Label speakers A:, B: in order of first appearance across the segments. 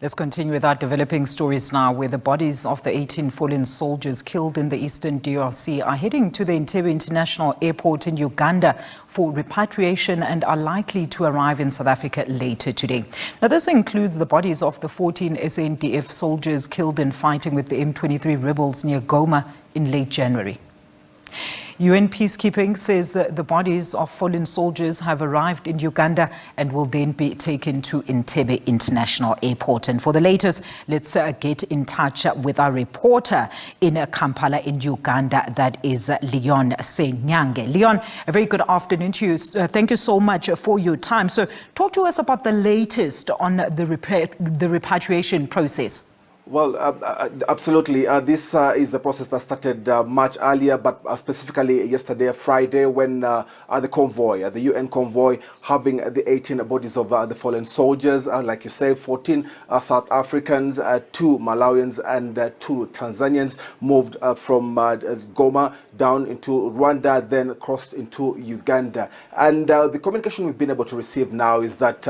A: Let's continue with our developing stories now, where the bodies of the 18 fallen soldiers killed in the eastern DRC are heading to the Entebbe International Airport in Uganda for repatriation and are likely to arrive in South Africa later today. Now, this includes the bodies of the 14 SANDF soldiers killed in fighting with the M23 rebels near Goma in late January. UN peacekeeping says the bodies of fallen soldiers have arrived in Uganda and will then be taken to Entebbe International Airport. And for the latest, let's get in touch with our reporter in Kampala in Uganda, that is Leon Ssenyange. Leon, a very good afternoon to you. Thank you so much for your time. So talk to us about the latest on the repatriation process.
B: Well, absolutely. This is a process that started much earlier, but specifically yesterday, Friday, when the convoy, the UN convoy, having the 18 bodies of the fallen soldiers, like you say, 14 South Africans, 2 Malawians and 2 Tanzanians, moved from Goma down into Rwanda, then crossed into Uganda. And the communication we've been able to receive now is that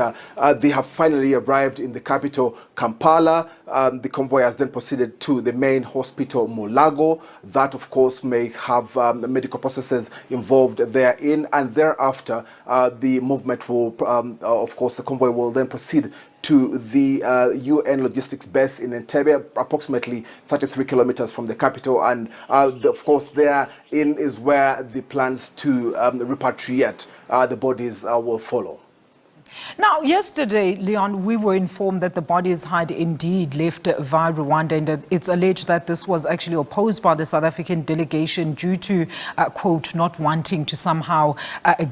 B: they have finally arrived in the capital, Kampala. The convoy has then proceeded to the main hospital, Mulago. That, of course, may have medical processes involved therein. And thereafter, the movement will, of course, the convoy will then proceed to the UN logistics base in Entebbe, approximately 33 kilometers from the capital. And of course, therein is where the plans to repatriate the bodies will follow.
A: Now, yesterday, Leon, we were informed that the bodies had indeed left via Rwanda, and it's alleged that this was actually opposed by the South African delegation due to, quote, not wanting to somehow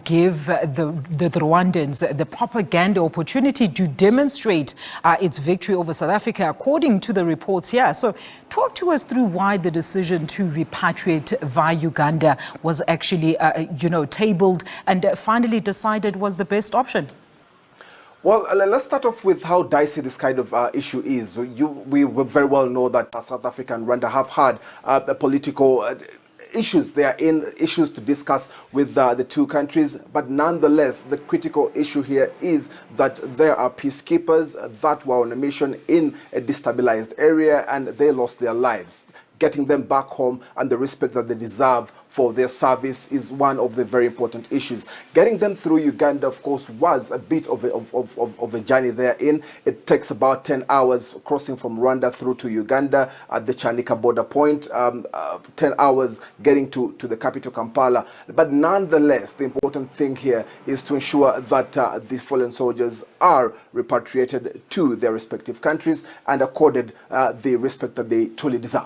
A: give the Rwandans the propaganda opportunity to demonstrate its victory over South Africa, according to the reports here. So talk to us through why the decision to repatriate via Uganda was actually, tabled and finally decided was the best option.
B: Well, let's start off with how dicey this kind of issue is. We very well know that South Africa and Rwanda have had the political issues. They are in issues to discuss with the two countries, but nonetheless, the critical issue here is that there are peacekeepers that were on a mission in a destabilized area and they lost their lives. Getting them back home and the respect that they deserve for their service is one of the very important issues. Getting them through Uganda, of course, was a bit of a journey therein. It takes about 10 hours crossing from Rwanda through to Uganda at the Chanika border point, 10 hours getting to the capital, Kampala. But nonetheless, the important thing here is to ensure that the fallen soldiers are repatriated to their respective countries and accorded the respect that they truly deserve.